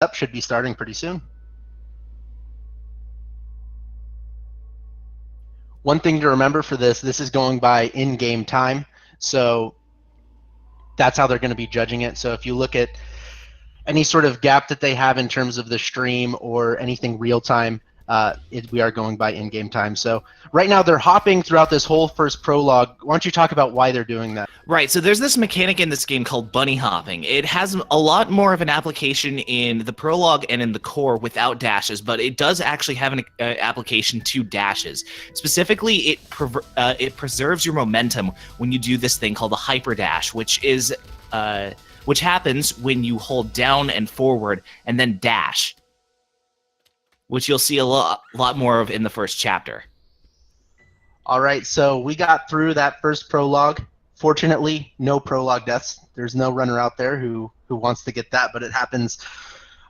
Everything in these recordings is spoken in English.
Up should be starting pretty soon. One thing to remember for this is going by in-game time, so that's how they're going to be judging it. So if you look at any sort of gap that they have in terms of the stream or anything real-time, we are going by in-game time. So right now they're hopping throughout this whole first prologue. Why don't you talk about why they're doing that? Right, so there's this mechanic in this game called bunny hopping. It has a lot more of an application in the prologue and in the core without dashes, but it does actually have an application to dashes. Specifically, it preserves your momentum when you do this thing called the hyper dash, which happens when you hold down and forward and then dash, which you'll see a lot more of in the first chapter. All right, so we got through that first prologue. Fortunately, no prologue deaths. There's no runner out there who wants to get that, but it happens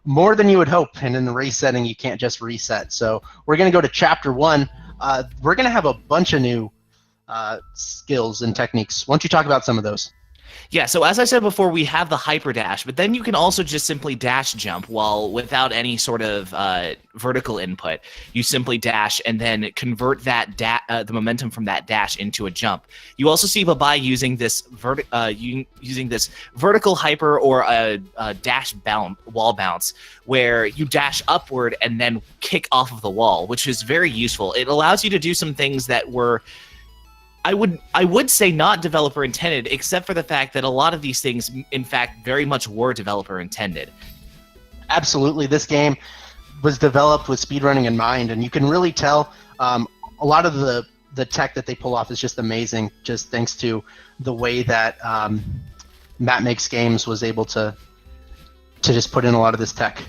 more than you would hope, and in the race setting, you can't just reset. So we're going to go to Chapter 1. We're going to have a bunch of new skills and techniques. Why don't you talk about some of those? Yeah, so as I said before, we have the hyper dash, but then you can also just simply dash jump without any sort of vertical input. You simply dash and then convert that the momentum from that dash into a jump. You also see buhbai using this vertical hyper or a dash wall bounce, where you dash upward and then kick off of the wall, which is very useful. It allows you to do some things that were, I would say, not developer intended, except for the fact that a lot of these things, in fact, very much were developer intended. Absolutely. This game was developed with speedrunning in mind, and you can really tell a lot of the tech that they pull off is just amazing, just thanks to the way that Matt Makes Games was able to just put in a lot of this tech.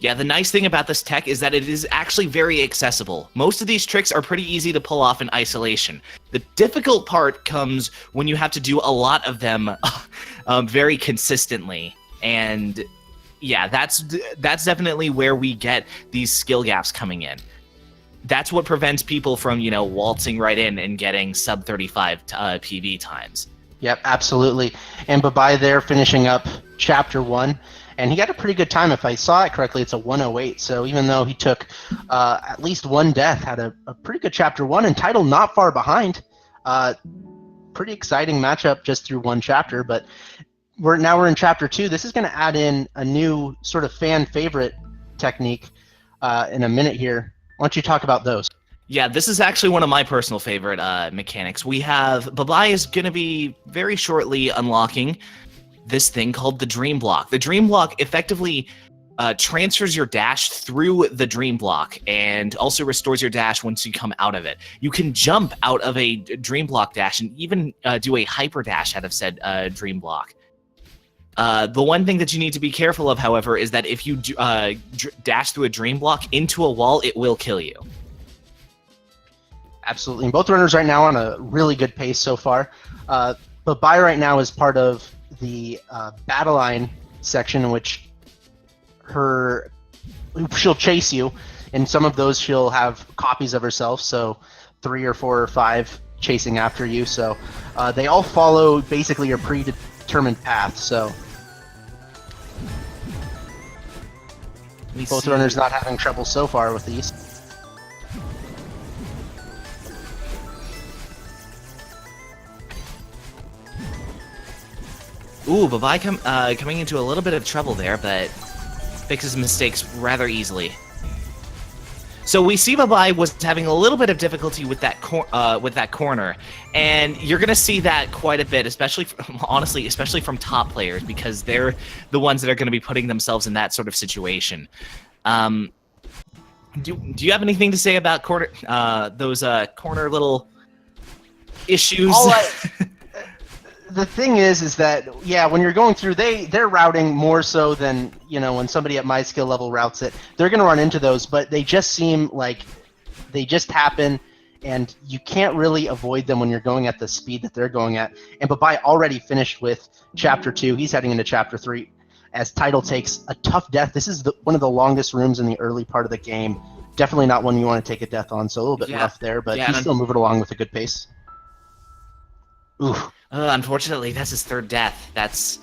Yeah, the nice thing about this tech is that it is actually very accessible. Most of these tricks are pretty easy to pull off in isolation. The difficult part comes when you have to do a lot of them very consistently. And yeah, that's definitely where we get these skill gaps coming in. That's what prevents people from, waltzing right in and getting sub 35 PV times. Yep, absolutely. And buhbai there finishing up Chapter 1. And he got a pretty good time. If I saw it correctly, it's a 108. So even though he took at least one death, had a pretty good Chapter 1, and Tidal not far behind. Pretty exciting matchup just through one chapter. But we're in Chapter 2. This is going to add in a new sort of fan favorite technique in a minute here. Why don't you talk about those? Yeah, this is actually one of my personal favorite mechanics. We have buhbai is going to be very shortly unlocking this thing called the dream block. The dream block effectively transfers your dash through the dream block and also restores your dash once you come out of it. You can jump out of a dream block dash and even do a hyper dash out of said dream block. The one thing that you need to be careful of, however, is that if you dash through a dream block into a wall, it will kill you. Absolutely. And both runners right now on a really good pace so far. buhbai right now is part of the battle line section, in which she'll chase you. In some of those, she'll have copies of herself, so 3 or 4 or 5 chasing after you. So they all follow basically your predetermined path. So both runners not having trouble so far with these. Ooh, buhbai coming into a little bit of trouble there, but fixes mistakes rather easily. So we see buhbai was having a little bit of difficulty with that corner, and you're gonna see that quite a bit, especially from top players, because they're the ones that are gonna be putting themselves in that sort of situation. Do you have anything to say about those corner little issues? The thing is that, yeah, when you're going through, they're routing more so than, when somebody at my skill level routes it. They're going to run into those, but they just seem like they just happen, and you can't really avoid them when you're going at the speed that they're going at. And buhbai already finished with Chapter 2. He's heading into Chapter 3 as Tidal takes a tough death. This is one of the longest rooms in the early part of the game. Definitely not one you want to take a death on, so a little bit rough there, but he's still moving along with a good pace. Ooh. Unfortunately, that's his 3rd death. That's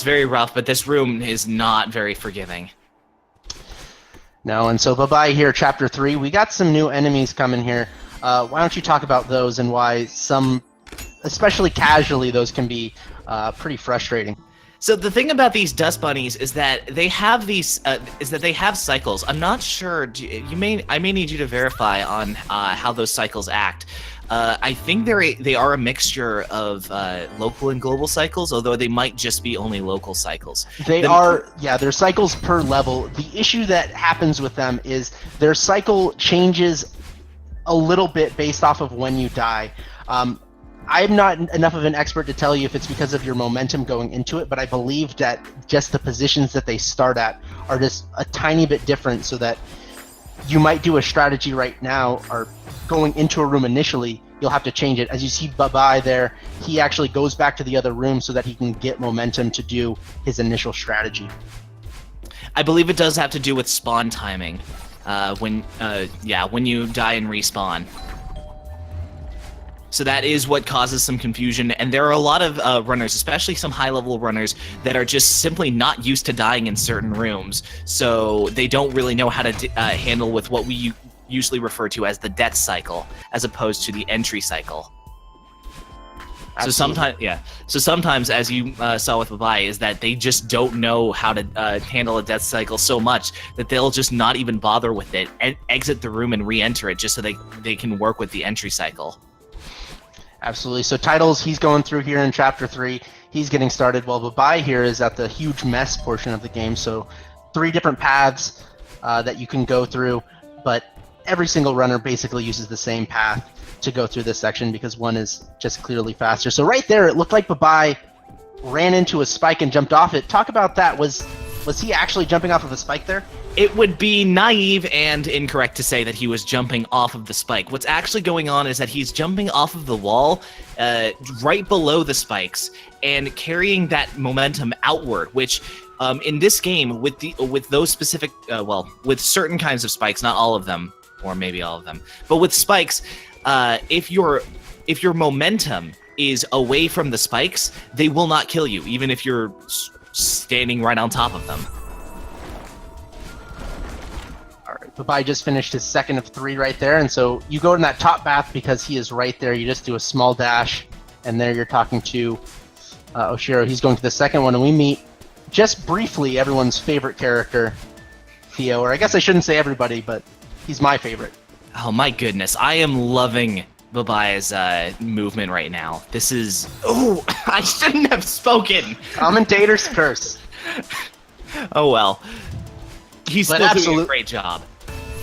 very rough, but this room is not very forgiving. No, and so bye-bye here, Chapter 3. We got some new enemies coming here. Why don't you talk about those and why some, especially casually, those can be pretty frustrating. So the thing about these dust bunnies is that they have cycles. I'm not sure. I may need you to verify on how those cycles act. I think they are a mixture of local and global cycles, although they might just be only local cycles. They're cycles per level. The issue that happens with them is their cycle changes a little bit based off of when you die. I'm not enough of an expert to tell you if it's because of your momentum going into it, but I believe that just the positions that they start at are just a tiny bit different, so that you might do a strategy right now, or going into a room initially, you'll have to change it. As you see bye-bye there, he actually goes back to the other room so that he can get momentum to do his initial strategy. I believe it does have to do with spawn timing, when you die and respawn. So that is what causes some confusion, and there are a lot of runners, especially some high-level runners, that are just simply not used to dying in certain rooms, so they don't really know how to handle with what we usually refer to as the death cycle, as opposed to the entry cycle. Absolutely. So sometimes, as you saw with bye-bye, is that they just don't know how to handle a death cycle so much that they'll just not even bother with it and exit the room and re-enter it just so they can work with the entry cycle. Absolutely. So Tidal's, he's going through here in Chapter 3. He's getting started, while bye-bye here is at the huge mess portion of the game. So 3 different paths that you can go through, but every single runner basically uses the same path to go through this section because one is just clearly faster. So right there, it looked like bye-bye ran into a spike and jumped off it. Talk about that. Was he actually jumping off of a spike there? It would be naive and incorrect to say that he was jumping off of the spike. What's actually going on is that he's jumping off of the wall right below the spikes and carrying that momentum outward, which in this game, with those specific, with certain kinds of spikes, not all of them, or maybe all of them, but with spikes, if your momentum is away from the spikes, they will not kill you, even if you're standing right on top of them. bye-bye just finished his second of 3 right there, and so you go in that top path because he is right there. You just do a small dash, and there you're talking to Oshiro. He's going to the second one, and we meet, just briefly, everyone's favorite character, Theo, or I guess I shouldn't say everybody, but he's my favorite. Oh my goodness, I am loving bye-bye's movement right now. This is... Oh, I shouldn't have spoken! Commentator's curse. Oh well. He's still doing a great job.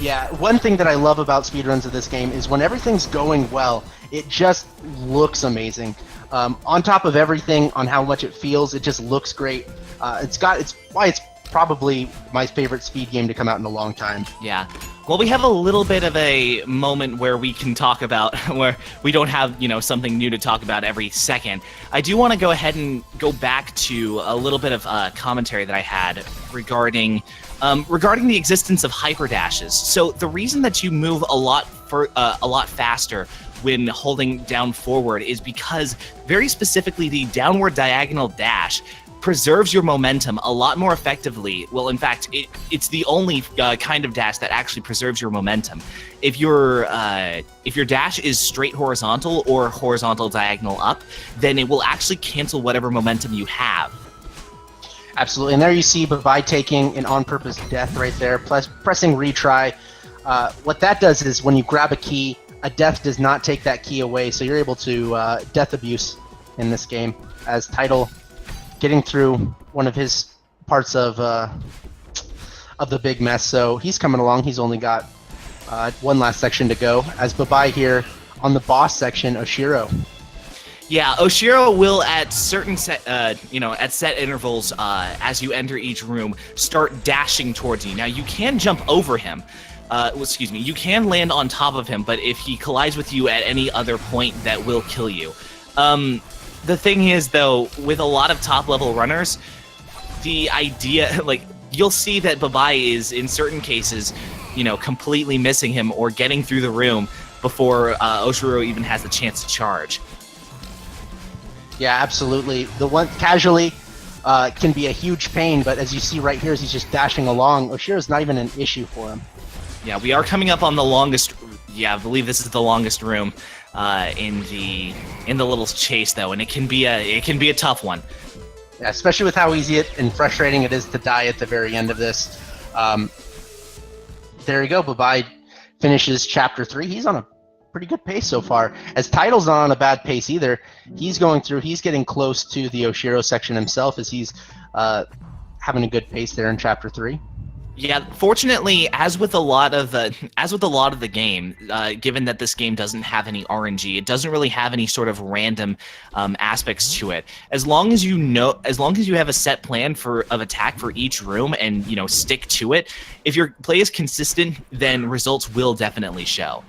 Yeah, one thing that I love about speedruns of this game is when everything's going well, it just looks amazing. On top of everything, on how much it feels, it just looks great. It's why it's probably my favorite speed game to come out in a long time. Yeah. Well, we have a little bit of a moment where we can talk about, where we don't have, something new to talk about every second. I do want to go ahead and go back to a little bit of commentary that I had regarding the existence of hyperdashes. So the reason that you move a lot faster when holding down forward is because, very specifically, the downward diagonal dash preserves your momentum a lot more effectively. Well, in fact, it's the only kind of dash that actually preserves your momentum. If your dash is straight horizontal or horizontal diagonal up, then it will actually cancel whatever momentum you have. Absolutely, and there you see bye-bye taking an on-purpose death right there, pressing retry. What that does is when you grab a key, a death does not take that key away, so you're able to death abuse in this game, as Tidal getting through one of his parts of the big mess. So he's coming along. He's only got one last section to go, as bye-bye here on the boss section, Oshiro. Yeah, Oshiro will, at certain set intervals, as you enter each room, start dashing towards you. Now, you can jump over him. You can land on top of him, but if he collides with you at any other point, that will kill you. The thing is, though, with a lot of top-level runners, the idea, you'll see that bye-bye is, in certain cases, completely missing him or getting through the room before Oshiro even has the chance to charge. Yeah, absolutely. The one casually, can be a huge pain. But as you see right here, as he's just dashing along, Oshiro's not even an issue for him. Yeah, we are coming up on the longest. Yeah, I believe this is the longest room in the little chase, though, and it can be a tough one. Yeah, especially with how easy and frustrating it is to die at the very end of this. There you go. Buhbai finishes Chapter 3. He's on a pretty good pace so far. As Tidal's not on a bad pace either. He's going through. He's getting close to the Oshiro section himself as he's having a good pace there in Chapter 3. Yeah, fortunately, as with a lot of the game, given that this game doesn't have any RNG, it doesn't really have any sort of random aspects to it. As long as you have a set plan of attack for each room and stick to it, if your play is consistent, then results will definitely show.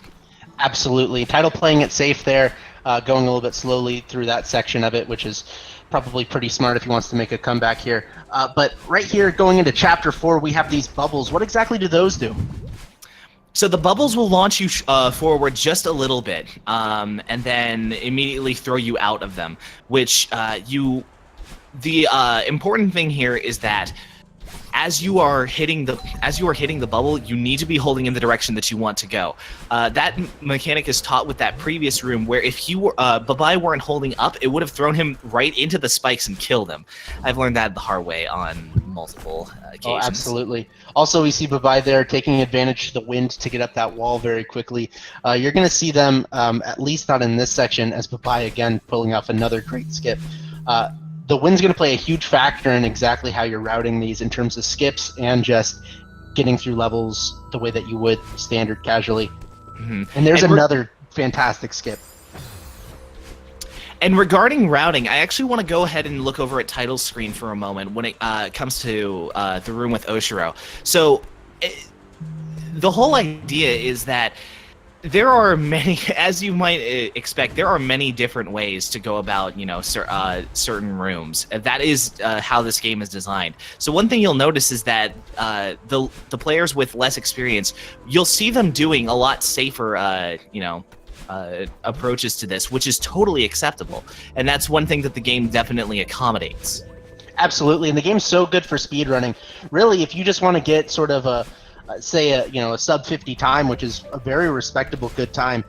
Absolutely, Tidal playing it safe there, going a little bit slowly through that section of it, which is probably pretty smart if he wants to make a comeback here. But right here, going into Chapter 4, we have these bubbles. What exactly do those do? So the bubbles will launch you forward just a little bit, and then immediately throw you out of them. Which the important thing here is that as you are hitting the bubble, you need to be holding in the direction that you want to go. That mechanic is taught with that previous room, where if Buhbai weren't holding up, it would have thrown him right into the spikes and killed him. I've learned that the hard way on multiple occasions. Oh, absolutely. Also, we see Buhbai there taking advantage of the wind to get up that wall very quickly. You're going to see them, at least not in this section, as Buhbai again pulling off another great skip. The wind's going to play a huge factor in exactly how you're routing these in terms of skips and just getting through levels the way that you would standard casually. Mm-hmm. And there's another fantastic skip. And regarding routing, I actually want to go ahead and look over at Tidal's screen for a moment when it comes to the room with Oshiro. So the whole idea is that there are many, as you might expect, there are many different ways to go about, certain rooms. That is how this game is designed. So one thing you'll notice is that the players with less experience, you'll see them doing a lot safer, approaches to this, which is totally acceptable. And that's one thing that the game definitely accommodates. Absolutely, and the game's so good for speedrunning. Really, if you just want to get sort of a sub 50 time, which is a very respectable good time,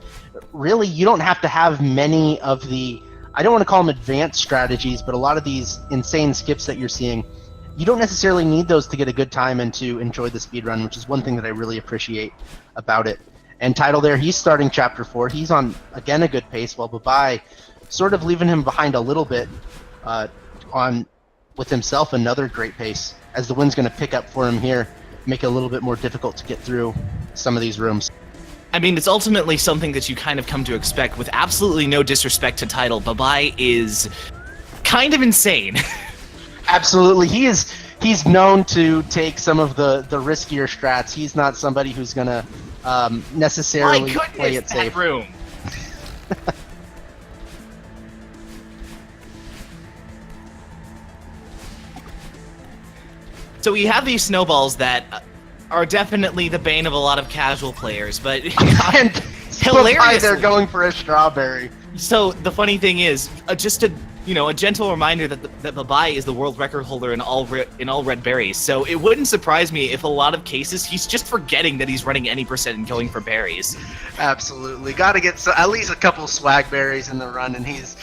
really you don't have to have many of the, I don't want to call them advanced strategies, but a lot of these insane skips that you're seeing, you don't necessarily need those to get a good time and to enjoy the speedrun, which is one thing that I really appreciate about it. And Tidal there, he's starting Chapter 4. He's on, again, a good pace, while Buhbai sort of leaving him behind a little bit on, with himself, another great pace, as the wind's going to pick up for him here, make it a little bit more difficult to get through some of these rooms. I mean, it's ultimately something that you kind of come to expect, with absolutely no disrespect to Tidal. Buhbai is kind of insane. Absolutely. He's known to take some of the riskier strats. He's not somebody who's going to necessarily play it safe. Room. So we have these snowballs that are definitely the bane of a lot of casual players, but and hilarious. They're going for a strawberry. So the funny thing is, just a gentle reminder that Buhbai is the world record holder in all red berries. So it wouldn't surprise me if a lot of cases he's just forgetting that he's running any percent and going for berries. Absolutely, got to get at least a couple swag berries in the run, and he's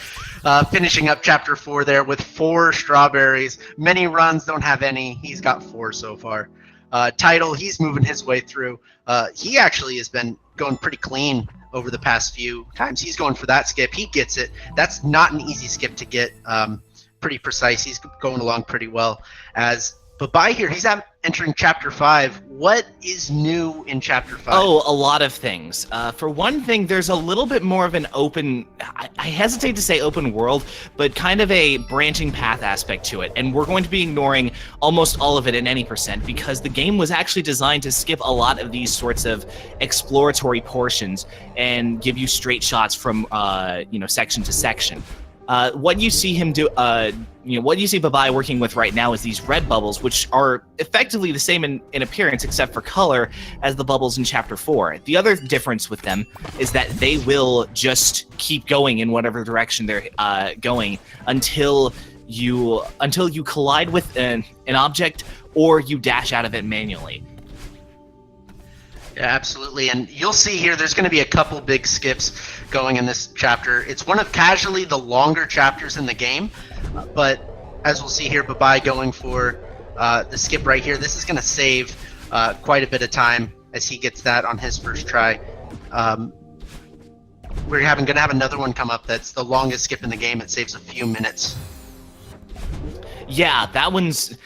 finishing up Chapter 4 there with 4 strawberries. Many runs don't have any. He's got 4 so far. Tidal, he's moving his way through. He actually has been going pretty clean over the past few times. He's going for that skip. He gets it. That's not an easy skip to get. Pretty precise. He's going along pretty well. As Buhbai here, he's entering Chapter 5. What is new in Chapter 5? Oh, a lot of things. For one thing, there's a little bit more of an open, I hesitate to say open world, but kind of a branching path aspect to it. And we're going to be ignoring almost all of it in any percent, because the game was actually designed to skip a lot of these sorts of exploratory portions and give you straight shots from, section to section. What you see him do, what you see Buhbai working with right now is these red bubbles, which are effectively the same in appearance except for color as the bubbles in Chapter 4. The other difference with them is that they will just keep going in whatever direction they're going until until you collide with an object or you dash out of it manually. Yeah, absolutely. And you'll see here there's going to be a couple big skips going in this chapter. It's one of casually the longer chapters in the game, but as we'll see here, buhbai going for the skip right here. This is going to save quite a bit of time as he gets that on his first try. We're going to have another one come up that's the longest skip in the game. It saves a few minutes. Yeah, that one's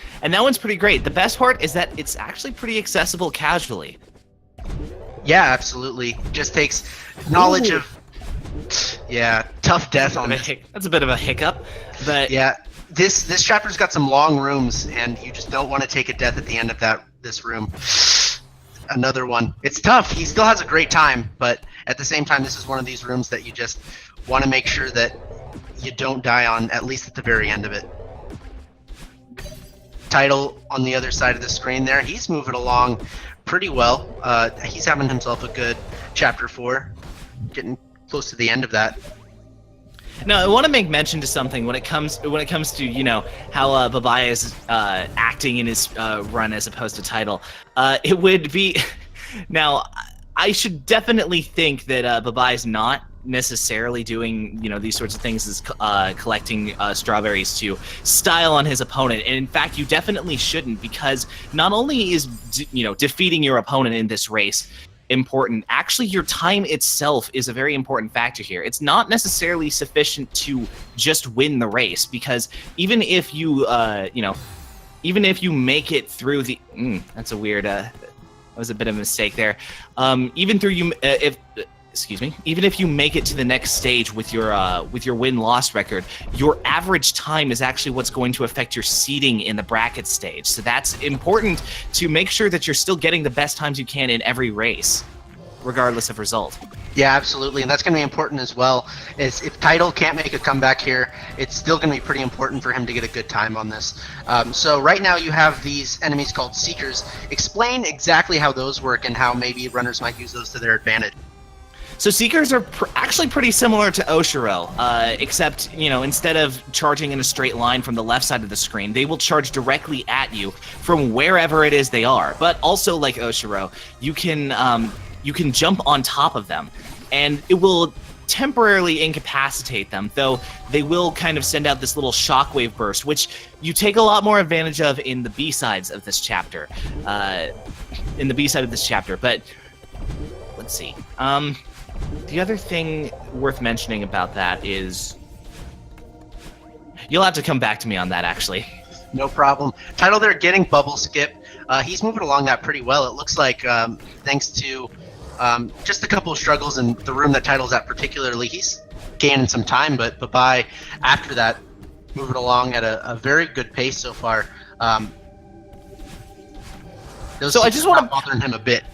pretty great. The best part is that it's actually pretty accessible casually. Yeah, absolutely. Just takes knowledge of... Yeah, tough death on it. That's a bit of a hiccup, but... Yeah, this chapter's got some long rooms, and you just don't want to take a death at the end of this room. Another one. It's tough. He still has a great time, but at the same time, this is one of these rooms that you just want to make sure that you don't die on, at least at the very end of it. Tidal on the other side of the screen there. He's moving along pretty well. He's having himself a good chapter 4, getting close to the end of that. Now, I want to make mention to something when it comes to, you know, how buhbai is acting in his run as opposed to Tidal. It would be now. I should definitely think that buhbai is not necessarily doing, you know, these sorts of things as collecting strawberries to style on his opponent. And in fact, you definitely shouldn't, because not only is, you know, defeating your opponent in this race important, actually your time itself is a very important factor here. It's not necessarily sufficient to just win the race, because even if you you know, even if you make it through the that's a weird that was a bit of a mistake there. Even if you make it to the next stage with your win-loss record, your average time is actually what's going to affect your seeding in the bracket stage. So that's important to make sure that you're still getting the best times you can in every race, regardless of result. Yeah, absolutely, and that's going to be important as well. Is if Tidal can't make a comeback here, it's still going to be pretty important for him to get a good time on this. So right now you have these enemies called Seekers. Explain exactly how those work and how maybe runners might use those to their advantage. So Seekers are actually pretty similar to Oshiro, except, you know, instead of charging in a straight line from the left side of the screen, they will charge directly at you from wherever it is they are. But also, like Oshiro, you can jump on top of them, and it will temporarily incapacitate them, though they will kind of send out this little shockwave burst, which you take a lot more advantage of in the B-sides of this chapter. But let's see. The other thing worth mentioning about that is... You'll have to come back to me on that, actually. No problem. Tidal there getting bubble skip. He's moving along that pretty well. It looks like, thanks to just a couple of struggles in the room that Tidal's at particularly, he's gaining some time, but buhbai, after that, moving along at a very good pace so far. So I just want to... bothering him a bit.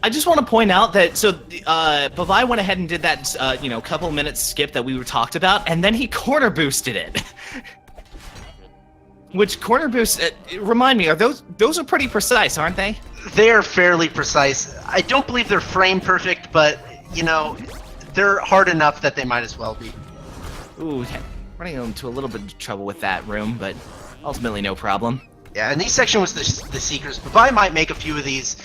I just want to point out that buhbai went ahead and did that you know, couple minutes skip that we were talked about, and then he corner boosted it. Which corner boosts? Remind me, are those are pretty precise, aren't they? They are fairly precise. I don't believe they're frame perfect, but you know, they're hard enough that they might as well be. Ooh, running into a little bit of trouble with that room, but ultimately no problem. Yeah, and these section was the Seekers. buhbai might make a few of these.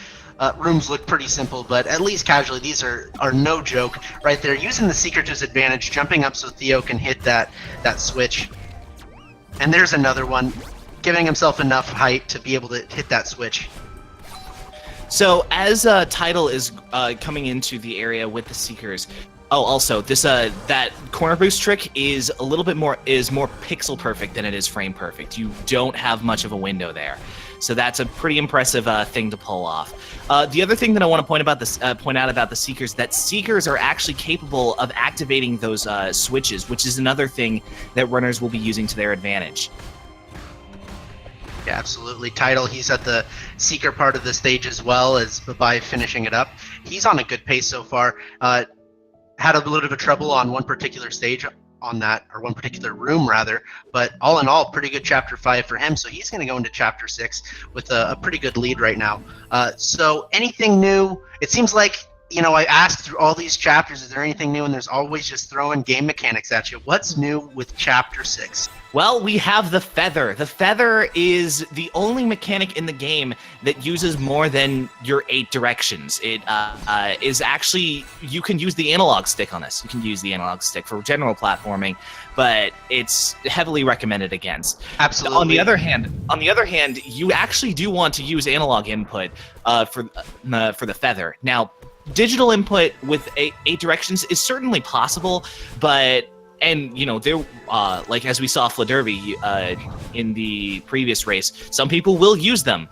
Rooms look pretty simple, but at least casually, these are no joke right there. Using the Seeker to his advantage, jumping up so Theo can hit that switch. And there's another one, giving himself enough height to be able to hit that switch. So as Tidal is coming into the area with the Seekers, oh, also this that corner boost trick is a little bit more pixel perfect than it is frame perfect. You don't have much of a window there. So that's a pretty impressive thing to pull off. The other thing that I want to point out about the Seekers, that Seekers are actually capable of activating those switches, which is another thing that runners will be using to their advantage. Yeah, absolutely. Tidal, he's at the Seeker part of the stage as well as buhbai finishing it up. He's on a good pace so far. Had a little bit of trouble on one particular stage on that, or one particular room rather, but all in all, pretty good chapter 5 for him. So he's going to go into chapter 6 with a pretty good lead right now. So anything new? It seems like you know, I asked through all these chapters, is there anything new? And there's always just throwing game mechanics at you. What's new with Chapter 6? Well, we have the feather. The feather is the only mechanic in the game that uses more than your 8 directions. It is actually, you can use the analog stick on this. You can use the analog stick for general platforming, but it's heavily recommended against. Absolutely. On the other hand, you actually do want to use analog input for the feather. Now, digital input with 8 directions is certainly possible, but you know, there, like as we saw Flederby in the previous race, some people will use them,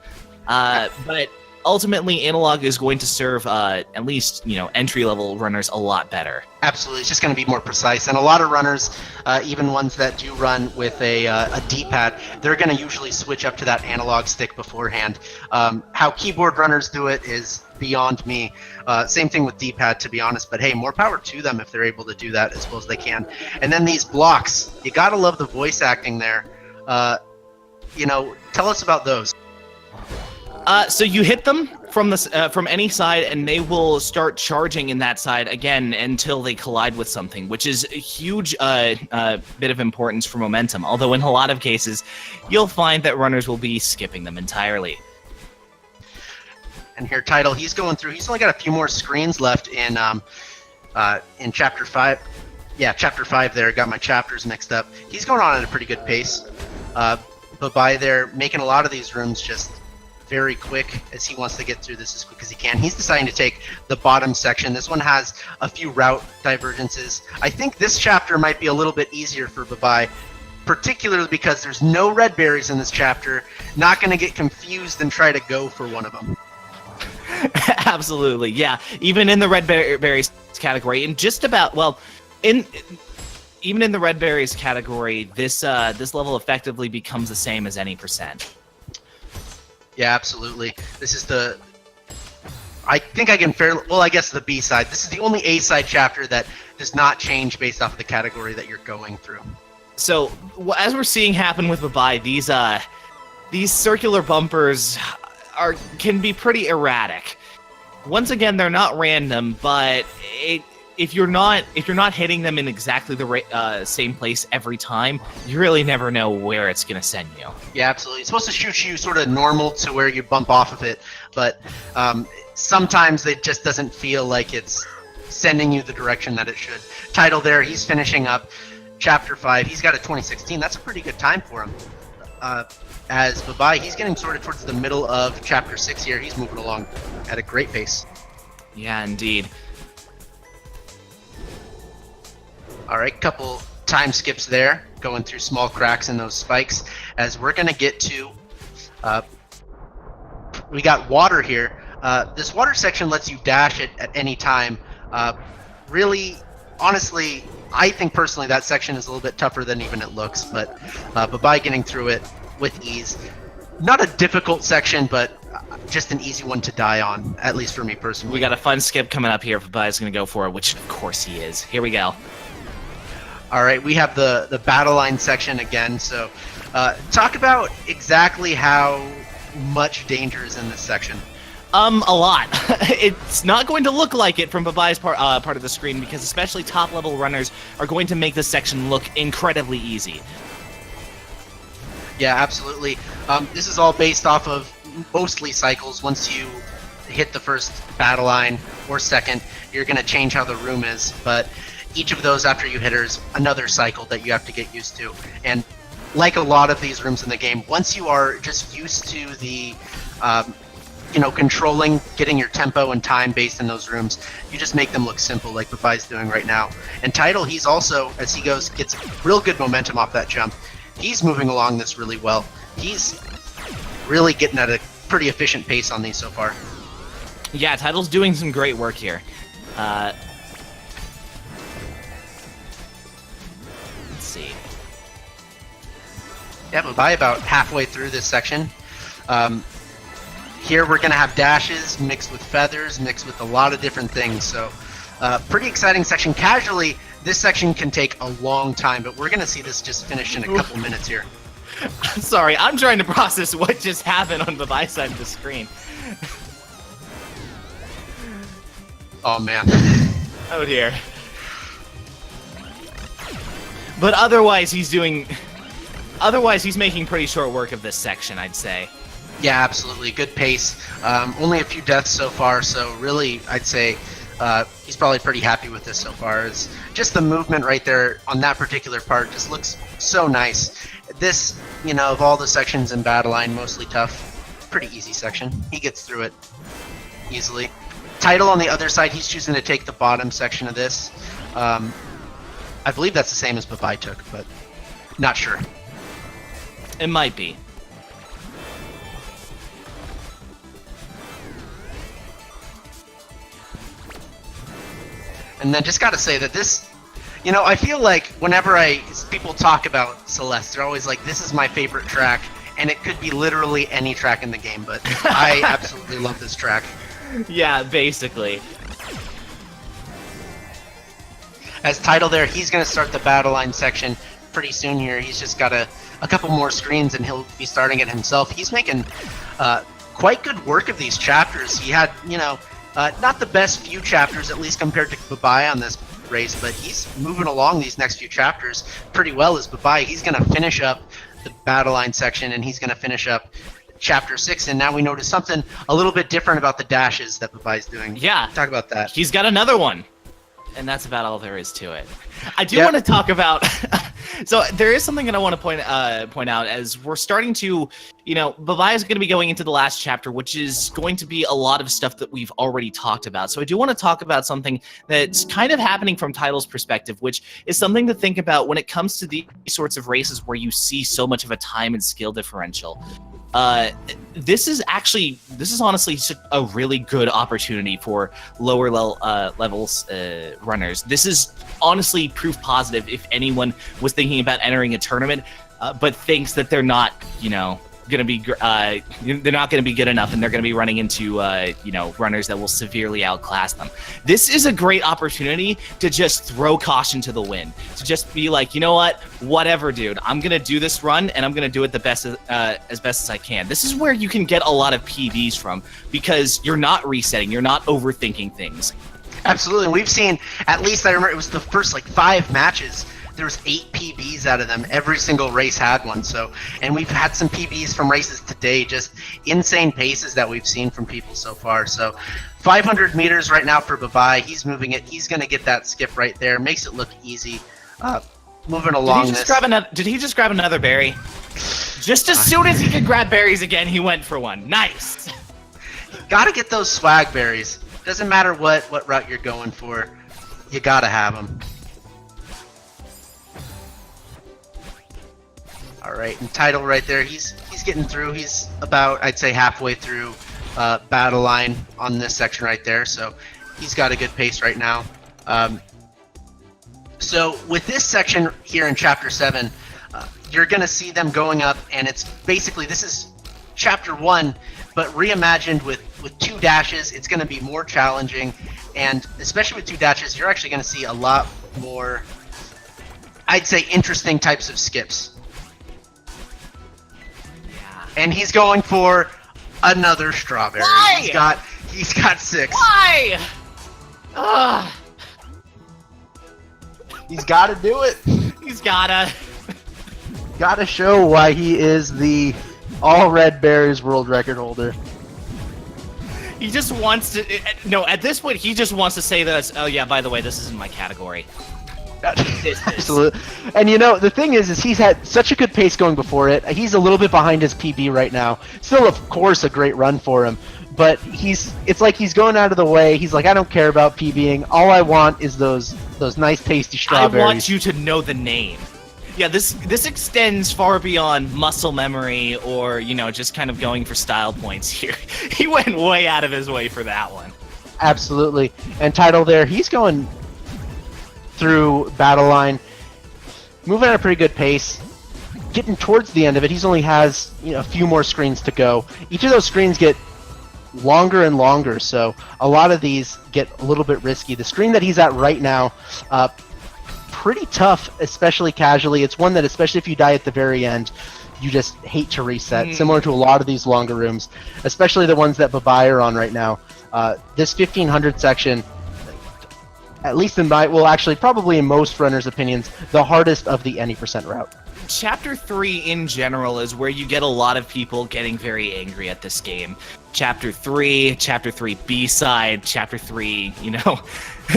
but ultimately analog is going to serve at least, you know, entry-level runners a lot better. Absolutely, it's just going to be more precise, and a lot of runners, even ones that do run with a D-pad, they're going to usually switch up to that analog stick beforehand. How keyboard runners do it is beyond me. Same thing with D-pad, to be honest, but hey, more power to them if they're able to do that as well as they can. And then these blocks, you gotta love the voice acting there. You know, tell us about those. So you hit them from any side, and they will start charging in that side again until they collide with something, which is a huge bit of importance for momentum. Although in a lot of cases, you'll find that runners will be skipping them entirely. And here, Tidal, he's going through. He's only got a few more screens left in Chapter 5. Yeah, Chapter 5 there. Got my chapters mixed up. He's going on at a pretty good pace. Buhbai there, making a lot of these rooms just very quick, as he wants to get through this as quick as he can. He's deciding to take the bottom section. This one has a few route divergences. I think this chapter might be a little bit easier for Buhbai, particularly because there's no red berries in this chapter. Not going to get confused and try to go for one of them. Absolutely, yeah. Even in the red berries category, and just about, well, even in the red berries category, this level effectively becomes the same as any percent. Yeah, absolutely. This is the, I think I can fairly, well, I guess the B side. This is the only A side chapter that does not change based off of the category that you're going through. So, as we're seeing happen with Buhbai, these circular bumpers can be pretty erratic. Once again, they're not random, but if you're not hitting them in exactly the same place every time, you really never know where it's gonna send you. Yeah, absolutely. It's supposed to shoot you sort of normal to where you bump off of it, but sometimes it just doesn't feel like it's sending you the direction that it should. Tidal there, he's finishing up Chapter 5. He's got a 2016. That's a pretty good time for him. As Buhbai, he's getting sort of towards the middle of Chapter 6 here. He's moving along at a great pace. Yeah, indeed. All right, couple time skips there, going through small cracks in those spikes. As we're going to get to, we got water here. This water section lets you dash it at any time. Really, honestly, I think personally that section is a little bit tougher than even it looks, but Buhbai getting through it with ease. Not a difficult section, but just an easy one to die on, at least for me personally. We got a fun skip coming up here. Buhbai's going to go for it, which of course he is. Here we go. All right, we have the battle line section again. So talk about exactly how much danger is in this section. A lot. It's not going to look like it from Buhbai's part of the screen, because especially top-level runners are going to make this section look incredibly easy. Yeah, absolutely. This is all based off of mostly cycles. Once you hit the first battle line or second, you're going to change how the room is, but each of those after you hit is another cycle that you have to get used to. And like a lot of these rooms in the game, once you are just used to the controlling, getting your tempo and time based in those rooms, you just make them look simple, like Buhbai's doing right now. And Tidal, he's also, as he goes, gets real good momentum off that jump. He's moving along this really well. He's really getting at a pretty efficient pace on these so far. Yeah, Tidal's doing some great work here. Let's see. Yeah, Buhbai about halfway through this section. Here we're going to have dashes mixed with feathers, mixed with a lot of different things. So pretty exciting section. Casually, this section can take a long time, but we're going to see this just finish in a couple minutes here. Sorry, I'm trying to process what just happened on Buhbai's side of the screen. Oh man. Oh dear. But otherwise, he's making pretty short work of this section, I'd say. Yeah, absolutely. Good pace. Only a few deaths so far, so really, I'd say he's probably pretty happy with this so far. It's just the movement right there on that particular part just looks so nice. This, you know, of all the sections in Battle Line, mostly tough, pretty easy section. He gets through it easily. Tidal on the other side, he's choosing to take the bottom section of this. I believe that's the same as buhbai took, but not sure. It might be. And then just gotta say that this, you know, I feel like whenever people talk about Celeste, they're always like, this is my favorite track, and it could be literally any track in the game, but I absolutely love this track. Yeah, basically. As Tidal there, he's gonna start the Battle Line section pretty soon here. He's just got a couple more screens and he'll be starting it himself. He's making quite good work of these chapters. He had, you know, not the best few chapters, at least compared to buhbai on this race, but he's moving along these next few chapters pretty well as buhbai. He's going to finish up the Battle Line section, and he's going to finish up Chapter 6, and now we notice something a little bit different about the dashes that buhbai's doing. Yeah. Talk about that. He's got another one. And that's about all there is to it. I do want to talk about... So there is something that I want to point out as we're starting to, you know, buhbai is going to be going into the last chapter, which is going to be a lot of stuff that we've already talked about. So I do want to talk about something that's kind of happening from Tidal's perspective, which is something to think about when it comes to these sorts of races where you see so much of a time and skill differential. This is honestly a really good opportunity for lower levels runners. This is honestly proof positive if anyone was thinking about entering a tournament, but thinks that they're not, you know, going to be they're not going to be good enough, and they're going to be running into you know, runners that will severely outclass them. This is a great opportunity to just throw caution to the wind, to just be like, you know what, whatever, dude, I'm going to do this run, and I'm going to do it the best as best as I can. This is where you can get a lot of PBs from, because you're not resetting, you're not overthinking things. Absolutely. We've seen, at least I remember it was the first like 5 matches, there was 8 PBs out of them. Every single race had one. So, and we've had some PBs from races today, just insane paces that we've seen from people so far. So 500 meters right now for buhbai. He's moving it. He's going to get that skip right there. Makes it look easy. Moving along. Did he just grab another berry? Just as soon as he could grab berries again, he went for one. Nice. Got to get those swag berries. Doesn't matter what route you're going for. You got to have them. All right, and Tidal right there, he's getting through. He's about, I'd say, halfway through Battle Line on this section right there, so he's got a good pace right now. So with this section here in Chapter 7, you're going to see them going up, and it's basically, this is Chapter 1, but reimagined with 2 dashes. It's going to be more challenging, and especially with 2 dashes, you're actually going to see a lot more, I'd say, interesting types of skips. And he's going for another strawberry. Why? He's got 6. Why? Ugh. He's got to do it. He's gotta show why he is the all red berries world record holder. He just wants to. No, at this point, he just wants to say that. Oh yeah, by the way, this isn't my category. Absolutely. And you know, the thing is he's had such a good pace going before it. He's a little bit behind his PB right now. Still, of course, a great run for him. But it's like he's going out of the way. He's like, I don't care about PBing. All I want is those nice tasty strawberries. I want you to know the name. Yeah, this extends far beyond muscle memory or, you know, just kind of going for style points here. He went way out of his way for that one. Absolutely. And Tidal there, he's going through Battle Line, moving at a pretty good pace. Getting towards the end of it, he's only has, you know, a few more screens to go. Each of those screens get longer and longer, so a lot of these get a little bit risky. The screen that he's at right now, pretty tough, especially casually. It's one that, especially if you die at the very end, you just hate to reset, similar to a lot of these longer rooms, especially the ones that buhbai are on right now. This 1500 section, at least in my, well, actually, probably in most runners' opinions, the hardest of the any percent route. Chapter 3 in general is where you get a lot of people getting very angry at this game. Chapter 3, Chapter 3 B-side, Chapter 3, you know,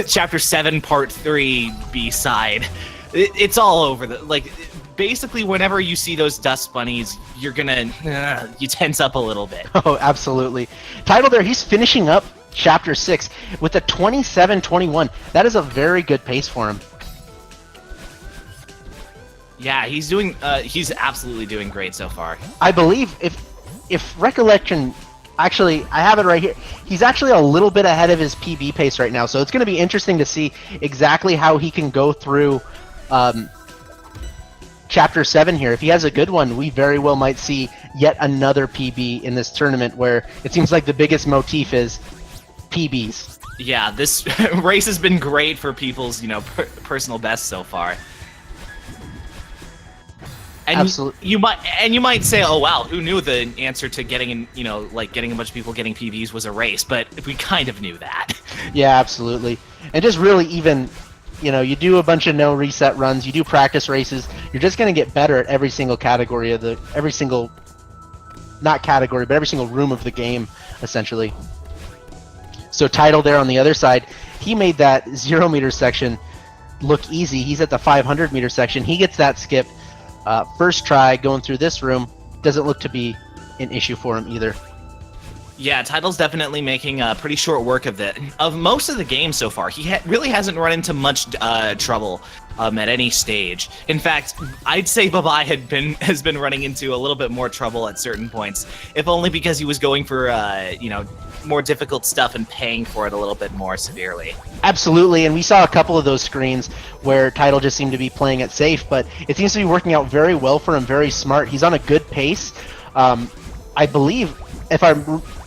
Chapter 7 Part 3 B-side. It's all over the, like, basically whenever you see those dust bunnies, you're gonna, you tense up a little bit. Oh, absolutely. Tidal there, he's finishing up Chapter 6 with a 27-21. That is a very good pace for him. Yeah, he's absolutely doing great so far. I believe, if recollection, actually, I have it right here. He's actually a little bit ahead of his PB pace right now, so it's going to be interesting to see exactly how he can go through Chapter 7 here. If he has a good one, we very well might see yet another PB in this tournament, where it seems like the biggest motif is PBs. Yeah, this race has been great for people's, you know, personal best so far. And Absolutely. you might say, oh wow, who knew the answer to getting, you know, like getting a bunch of people getting PBs was a race, but we kind of knew that. Yeah, absolutely. And just really even, you know, you do a bunch of no reset runs, you do practice races, you're just going to get better at every single category of every single room of the game, essentially. So Tidal there on the other side, he made that 0 meter section look easy. He's at the 500 meter section. He gets that skip. First try going through this room doesn't look to be an issue for him either. Yeah, Tidal's definitely making pretty short work of most of the game so far. He really hasn't run into much trouble at any stage. In fact, I'd say buhbai has been running into a little bit more trouble at certain points, if only because he was going for you know, more difficult stuff and paying for it a little bit more severely. Absolutely, and we saw a couple of those screens where Tidal just seemed to be playing it safe, but it seems to be working out very well for him, very smart. He's on a good pace. I believe, if our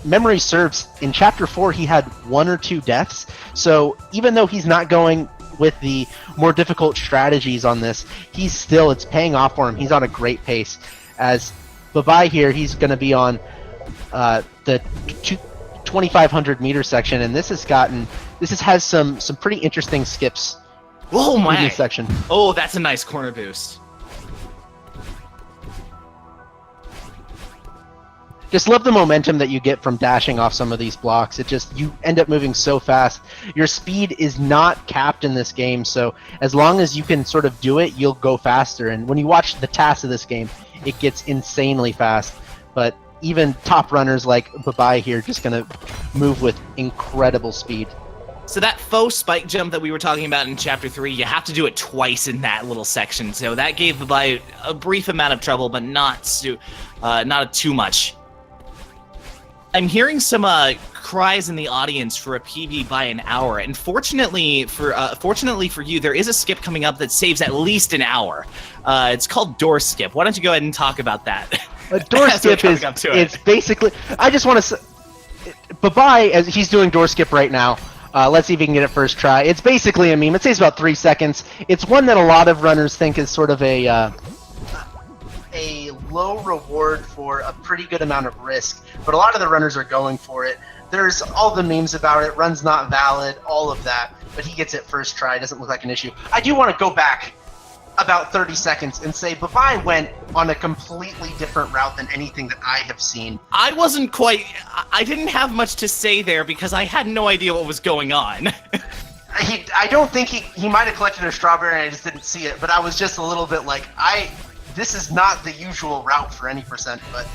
memory serves, in Chapter 4 he had 1 or 2 deaths, so even though he's not going with the more difficult strategies on this, it's paying off for him. He's on a great pace. As buhbai here, he's going to be on the 2,500 meter section, and this has some pretty interesting skips. Oh my! In this section. Oh, that's a nice corner boost. Just love the momentum that you get from dashing off some of these blocks. You end up moving so fast. Your speed is not capped in this game, so as long as you can sort of do it, you'll go faster. And when you watch the tasks of this game, it gets insanely fast. But even top runners like buhbai here just gonna move with incredible speed. So that faux spike jump that we were talking about in Chapter 3, you have to do it twice in that little section. So that gave buhbai a brief amount of trouble, but not too much. I'm hearing some cries in the audience for a PB by an hour, and fortunately for you, there is a skip coming up that saves at least an hour. It's called door skip. Why don't you go ahead and talk about that? A door skip it's basically, I just want to say, buhbai, as he's doing door skip right now. Let's see if he can get it first try. It's basically a meme. It saves about 3 seconds. It's one that a lot of runners think is sort of a low reward for a pretty good amount of risk, but a lot of the runners are going for it. There's all the memes about it, runs not valid, all of that, but he gets it first try. Doesn't look like an issue. I do want to go back about 30 seconds and say buhbai went on a completely different route than anything that I have seen. I didn't have much to say there because I had no idea what was going on. I don't think he might have collected a strawberry and I just didn't see it, but I was just a little bit like, this is not the usual route for any percent, but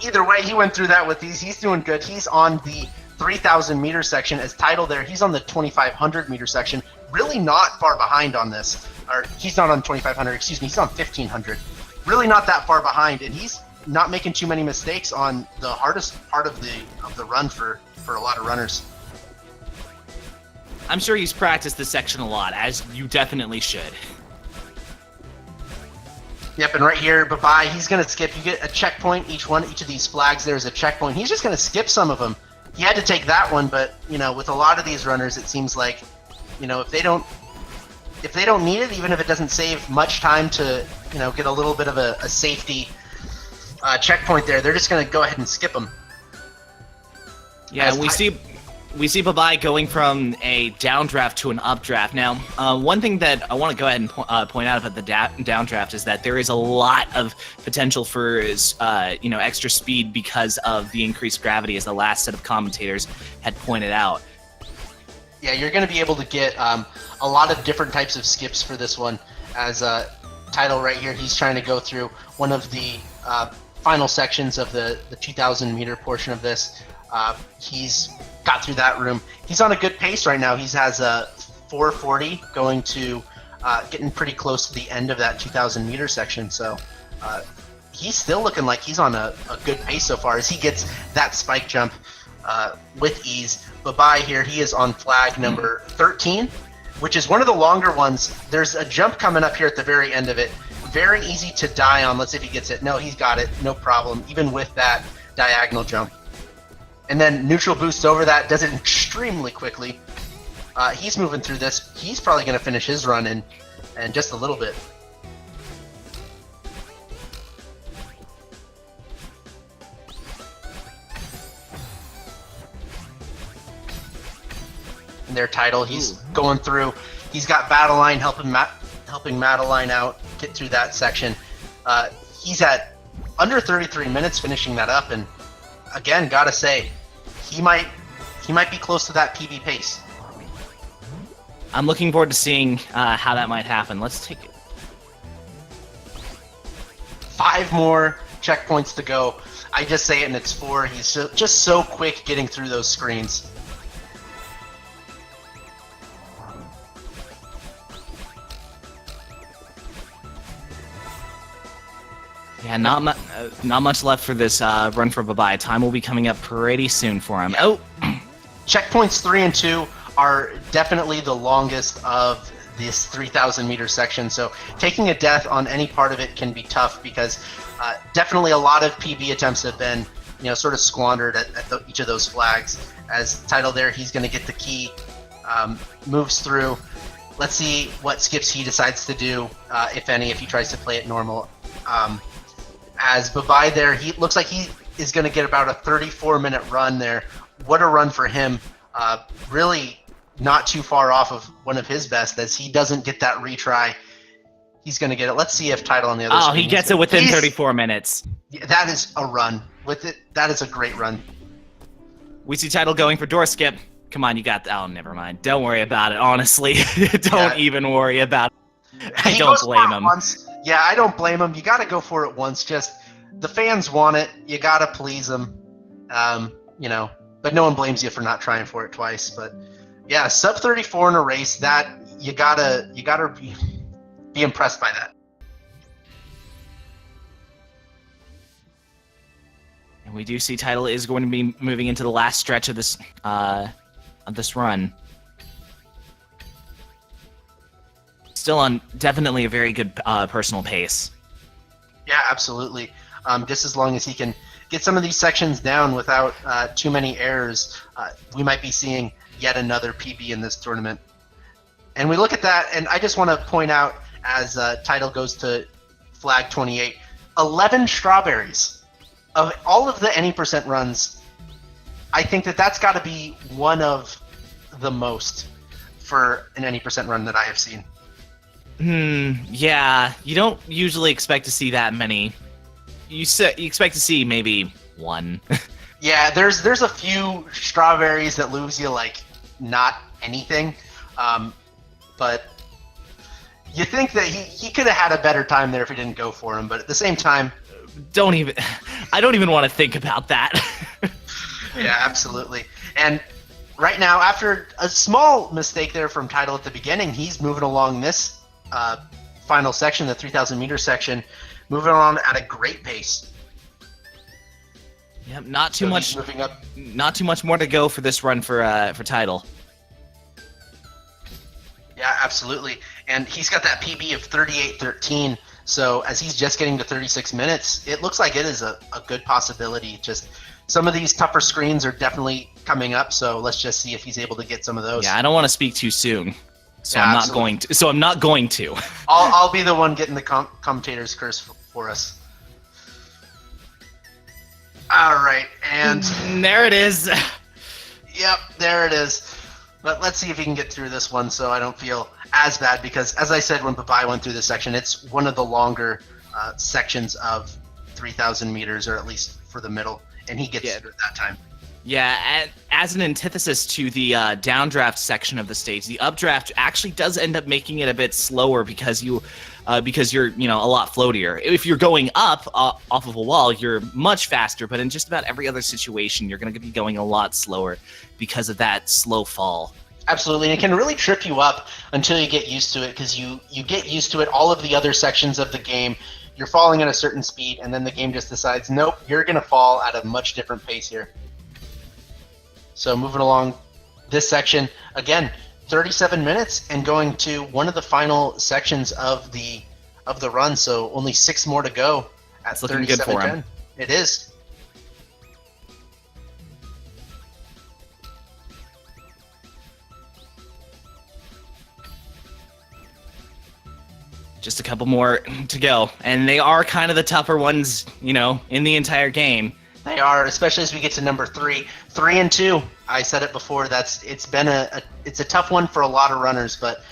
either way, he went through that with these. He's doing good. He's on the 3,000 meter section as Tidal there. He's on the 2,500 meter section. Really not far behind on this. Or he's not on 2,500, excuse me, he's on 1,500. Really not that far behind, and he's not making too many mistakes on the hardest part of the run for a lot of runners. I'm sure he's practiced this section a lot, as you definitely should. Yep, and right here, buhbai, he's going to skip. You get a checkpoint. Each of these flags, there's a checkpoint. He's just going to skip some of them. He had to take that one, but, you know, with a lot of these runners, it seems like, you know, if they don't need it, even if it doesn't save much time to, you know, get a little bit of a safety checkpoint there, they're just going to go ahead and skip them. Yeah, we see we see buhbai going from a downdraft to an updraft. Now, one thing that I want to go ahead and point out about the downdraft is that there is a lot of potential for extra speed because of the increased gravity, as the last set of commentators had pointed out. Yeah, you're going to be able to get a lot of different types of skips for this one. As Tidal right here, he's trying to go through one of the final sections of the 2,000 meter portion of this. He's got through that room. He's on a good pace right now. He has a 440 going to getting pretty close to the end of that 2,000 meter section. So he's still looking like he's on a good pace so far as he gets that spike jump with ease. buhbai here, he is on flag number 13, which is one of the longer ones. There's a jump coming up here at the very end of it. Very easy to die on. Let's see if he gets it. No, he's got it. No problem, even with that diagonal jump. And then neutral boosts over that, does it extremely quickly. He's moving through this. He's probably going to finish his run in just a little bit. And their Tidal, he's going through. He's got Battleline helping Madeline out, get through that section. He's at under 33 minutes finishing that up, and again, gotta say, he might be close to that PB pace. I'm looking forward to seeing how that might happen. Let's take it. 5 more checkpoints to go. I just say it and it's 4. He's just so quick getting through those screens. Yeah, not much left for this run for buhbai. Time will be coming up pretty soon for him. Oh, checkpoints 3 and 2 are definitely the longest of this 3,000 meter section. So taking a death on any part of it can be tough because definitely a lot of PB attempts have been, sort of squandered at each of those flags. As Tidal there, he's going to get the key, moves through. Let's see what skips he decides to do, if any, if he tries to play it normal. As buhbai there, he looks like he is going to get about a 34-minute run there. What a run for him. Really not too far off of one of his best, as he doesn't get that retry. He's going to get it. Let's see if Tidal on the other screen. He gets it within 34 minutes. Yeah, that is a run. With it, that is a great run. We see Tidal going for door skip. Come on, you got that. Oh, never mind. Don't worry about it, honestly. Don't even worry about it. I don't blame him. Yeah, I don't blame him. You got to go for it once. Just the fans want it. You got to please them. But no one blames you for not trying for it twice. But yeah, sub 34 in a race, that you gotta be impressed by that. And we do see Tidal is going to be moving into the last stretch of this run. Still on definitely a very good personal pace. Yeah, absolutely. Just as long as he can get some of these sections down without too many errors, we might be seeing yet another PB in this tournament. And we look at that, and I just want to point out, as Tidal goes to flag 28, 11 strawberries. Of all of the any percent runs, I think that's got to be one of the most for an any percent run that I have seen. Yeah, you don't usually expect to see that many. You expect to see maybe one. Yeah, there's a few strawberries that lose you like not anything, but you think that he could have had a better time there if he didn't go for him. But at the same time, I don't even want to think about that. Yeah, absolutely. And right now, after a small mistake there from Tidal at the beginning, he's moving along this final section, the 3,000 meter section, moving on at a great pace. Yep, not too much more to go for this run for Tidal. Yeah, absolutely. And he's got that PB of 38:13. So as he's just getting to 36 minutes, it looks like it is a good possibility. Just some of these tougher screens are definitely coming up, so let's just see if he's able to get some of those. Yeah, I don't want to speak too soon, so I'm not going to. So I'm not going to. I'll be the one getting the commentator's curse for us. All right, and there it is. Yep, there it is. But let's see if he can get through this one so I don't feel as bad, because as I said when Buhbai went through this section, it's one of the longer sections of 3,000 meters, or at least for the middle, and he gets through it that time. Yeah, and as an antithesis to the downdraft section of the stage, the updraft actually does end up making it a bit slower because you're a lot floatier. If you're going up off of a wall, you're much faster, but in just about every other situation, you're going to be going a lot slower because of that slow fall. Absolutely, and it can really trip you up until you get used to it, because you get used to it. All of the other sections of the game, you're falling at a certain speed, and then the game just decides, nope, you're going to fall at a much different pace here. So moving along this section, again, 37 minutes and going to one of the final sections of the run, so only 6 more to go at 37:10. Looking good for him. It is. Just a couple more to go, and they are kind of the tougher ones, in the entire game. They are, especially as we get to number 3. 3 and 2. I said it before. It's been a tough one for a lot of runners, but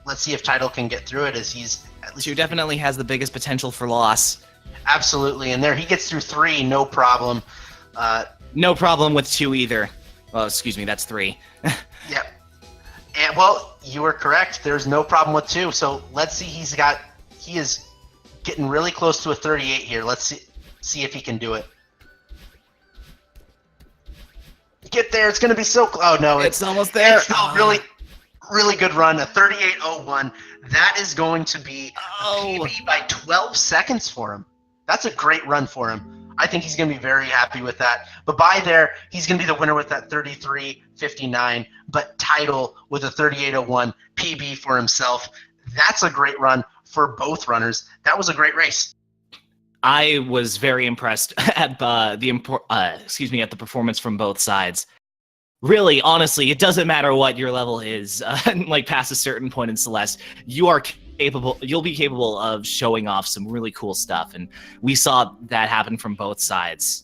let's see if Tidal can get through it, as he's at least 2 definitely has the biggest potential for loss. Absolutely, and there he gets through 3, no problem. No problem with 2 either. Well, excuse me, that's 3. Yep. And well, you were correct. There's no problem with 2. So let's see. He is getting really close to a 38 here. Let's see if he can do it. Get there. It's going to be so close. Oh, no. It's almost there. It's still really, really good run. A 38.01. That is going to be a PB by 12 seconds for him. That's a great run for him. I think he's going to be very happy with that. But by there, he's going to be the winner with that 33.59. But Tidal with a 38.01 PB for himself. That's a great run for both runners. That was a great race. I was very impressed at the performance from both sides. Really, honestly, it doesn't matter what your level is. Past a certain point in Celeste, you'll be capable of showing off some really cool stuff, and we saw that happen from both sides.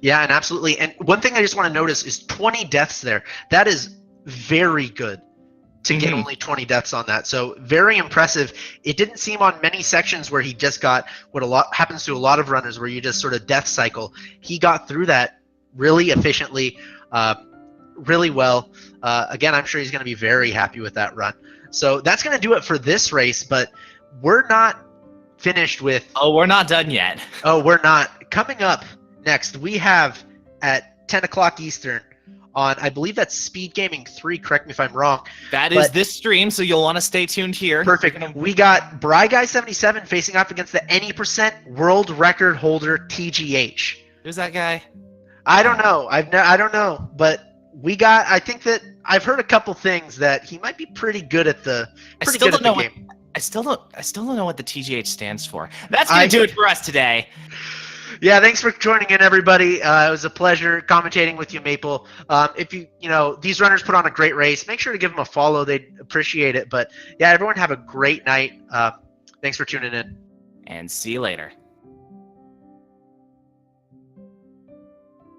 Yeah, and absolutely. And one thing I just want to notice is 20 deaths there. That is very good to get only 20 deaths on that. So very impressive. It didn't seem on many sections where he just got what happens to a lot of runners, where you just sort of death cycle. He got through that really efficiently, really well. Again, I'm sure he's going to be very happy with that run. So that's going to do it for this race, but we're not finished with... Oh, we're not done yet. Oh, we're not. Coming up next, we have at 10 o'clock Eastern on, I believe that's Speed Gaming 3, correct me if I'm wrong. That is this stream, so you'll want to stay tuned here. Perfect. We got Bry77 facing off against the Any% world record holder TGH. Who's that guy? I don't know. I don't know, but I think that I've heard a couple things that he might be pretty good at the game. I still don't know what the TGH stands for. That's going to do it for us today. Yeah, thanks for joining in, everybody. It was a pleasure commentating with you, Maple. If these runners put on a great race, make sure to give them a follow. They'd appreciate it. But yeah, everyone have a great night. Thanks for tuning in. And see you later.